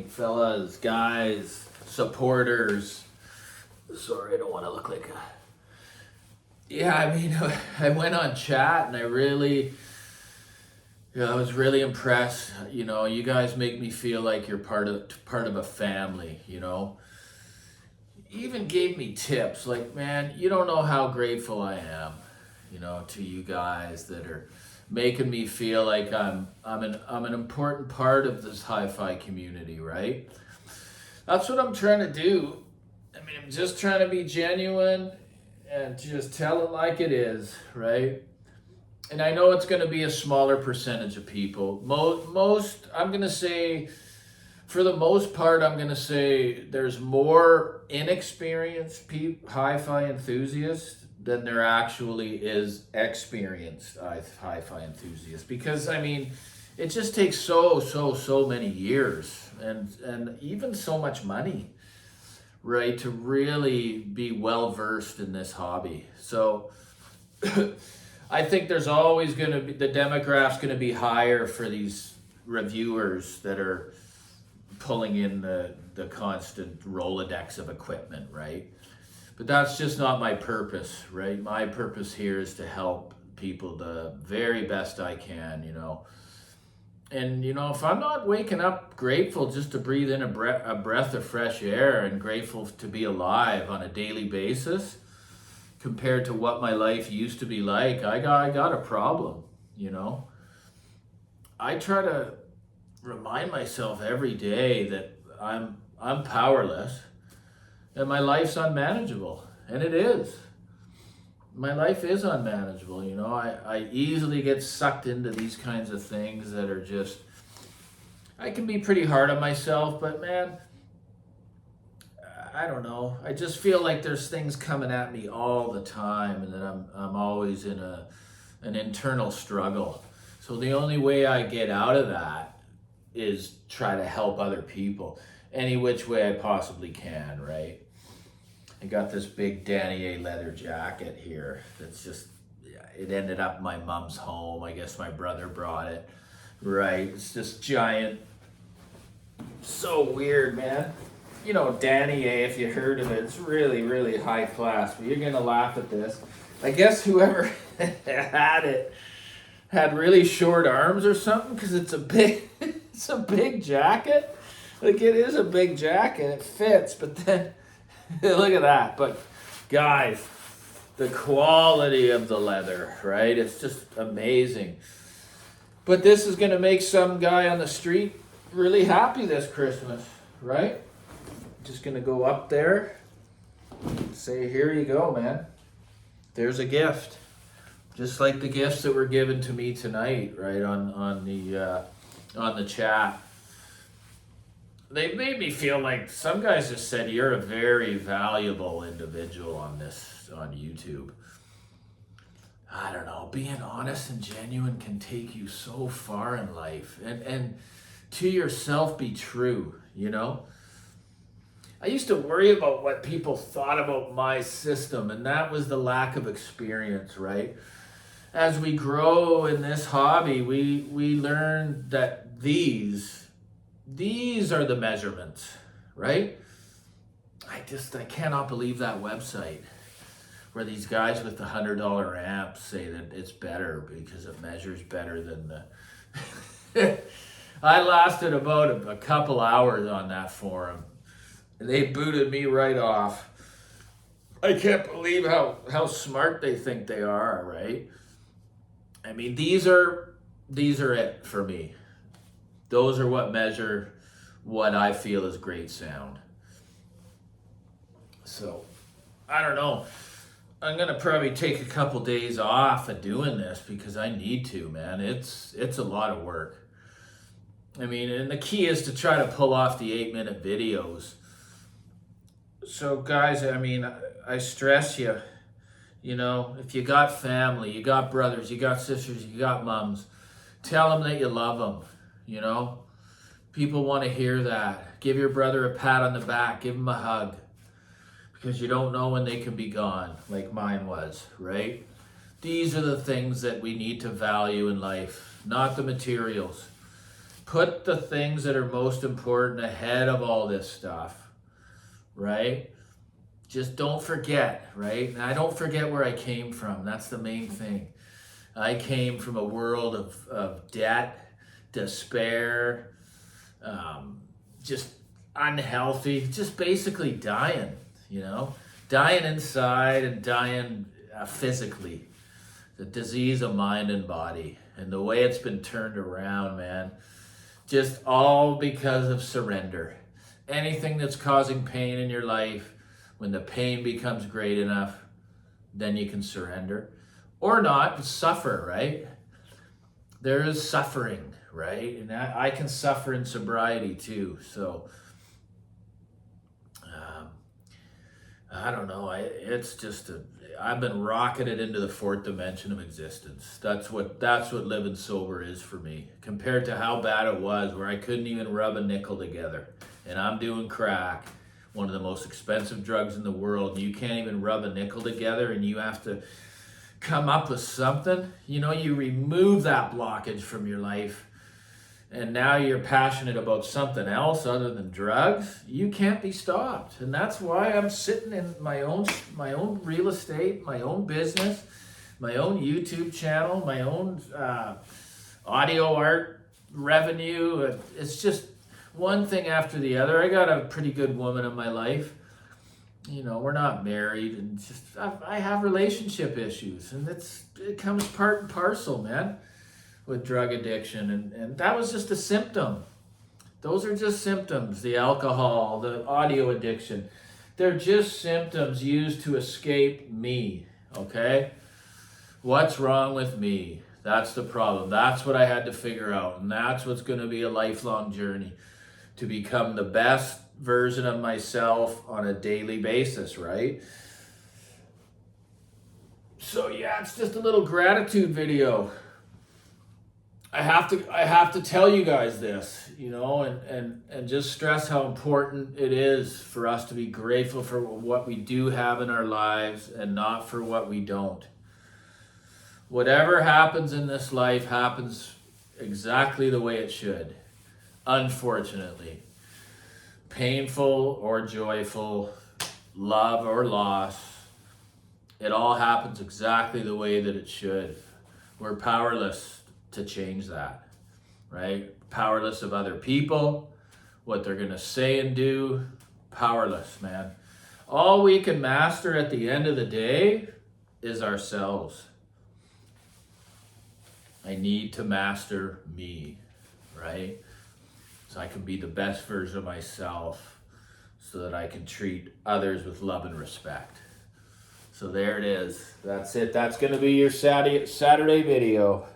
fellas, guys, supporters. Sorry, I don't want to look like a... Yeah, I mean, I went on chat and I was really impressed. You know, you guys make me feel like you're part of a family, you know. Even gave me tips like, man, you don't know how grateful I am, you know, to you guys that are making me feel like I'm an important part of this hi-fi community, right? That's what I'm trying to do. I mean, I'm just trying to be genuine and just tell it like it is, right? And I know it's going to be a smaller percentage of people. Most I'm going to say, for the most part, I'm going to say there's more inexperienced hi-fi enthusiasts than there actually is experienced hi-fi enthusiasts. Because, I mean, it just takes so many years and even so much money, right, to really be well-versed in this hobby. So I think there's always going to be, the demograph's going to be higher for these reviewers that are pulling in the constant Rolodex of equipment, right? But that's just not my purpose, right? My purpose here is to help people the very best I can, you know. And, you know, if I'm not waking up grateful just to breathe in a breath of fresh air and grateful to be alive on a daily basis compared to what my life used to be like, I got a problem, you know. I try to remind myself every day that I'm powerless and my life's unmanageable, and it is. My life is unmanageable, you know. I easily get sucked into these kinds of things that are just, I can be pretty hard on myself, but man, I don't know. I just feel like there's things coming at me all the time and that I'm always in an internal struggle. So the only way I get out of that is try to help other people any which way I possibly can, right? I got this big Danier leather jacket here that's just, it ended up in my mom's home. I guess my brother brought it, right? It's just giant, so weird, man. You know, Danier, if you heard of it, it's really high class, but you're gonna laugh at this. I guess whoever had it had really short arms or something, because it's a big jacket. Like, it is a big jacket, it fits, but then look at that. But guys, the quality of the leather, right? It's just amazing. But this is going to make some guy on the street really happy this Christmas, right? Just going to go up there and say, here you go, man. There's a gift. Just like the gifts that were given to me tonight, right, on the chat. They made me feel like, some guys just said, you're a very valuable individual on YouTube. I don't know, being honest and genuine can take you so far in life, and to yourself be true, you know? I used to worry about what people thought about my system, and that was the lack of experience, right? As we grow in this hobby, we learn that these are the measurements, right? I cannot believe that website where these guys with the $100 amps say that it's better because it measures better than the... I lasted about a couple hours on that forum. They booted me right off. I can't believe how smart they think they are, right? I mean, these are it for me. Those are what measure what I feel is great sound. So, I don't know. I'm going to probably take a couple days off of doing this because I need to, man. It's a lot of work. I mean, and the key is to try to pull off the 8-minute videos. So, guys, I mean, I stress you, you know, if you got family, you got brothers, you got sisters, you got moms, tell them that you love them, you know? People want to hear that. Give your brother a pat on the back. Give him a hug. Because you don't know when they can be gone, like mine was, right? These are the things that we need to value in life, not the materials. Put the things that are most important ahead of all this stuff, right? Just don't forget, right? And I don't forget where I came from. That's the main thing. I came from a world of debt, despair, just unhealthy, just basically dying, dying inside and dying physically. The disease of mind and body, and the way it's been turned around, man, just all because of surrender. Anything that's causing pain in your life, when the pain becomes great enough, then you can surrender. Or not, suffer, right? There is suffering, right? And I can suffer in sobriety too. So, I don't know. I've been rocketed into the fourth dimension of existence. That's what living sober is for me. Compared to how bad it was, where I couldn't even rub a nickel together. And I'm doing crack, one of the most expensive drugs in the world. You can't even rub a nickel together, and you have to come up with something. You remove that blockage from your life, and now you're passionate about something else other than drugs. You can't be stopped. And that's why I'm sitting in my own real estate, my own business, my own YouTube channel, my own audio art revenue. It's just one thing after the other. I got a pretty good woman in my life. We're not married, and just I have relationship issues, and it comes part and parcel, man, with drug addiction, and that was just a symptom. Those are just symptoms. The alcohol, the audio addiction, they're just symptoms used to escape me, okay? What's wrong with me? That's the problem. That's what I had to figure out, and that's what's going to be a lifelong journey, to become the best version of myself on a daily basis, right? So yeah, it's just a little gratitude video. I have to tell you guys this, and just stress how important it is for us to be grateful for what we do have in our lives and not for what we don't. Whatever happens in this life happens exactly the way it should, unfortunately. Painful or joyful, love or loss, it all happens exactly the way that it should. We're powerless to change that, right? Powerless of other people, what they're going to say and do. Powerless, man. All we can master at the end of the day is ourselves. I need to master me, right? So I can be the best version of myself, so that I can treat others with love and respect. So there it is. That's it. That's going to be your Saturday video.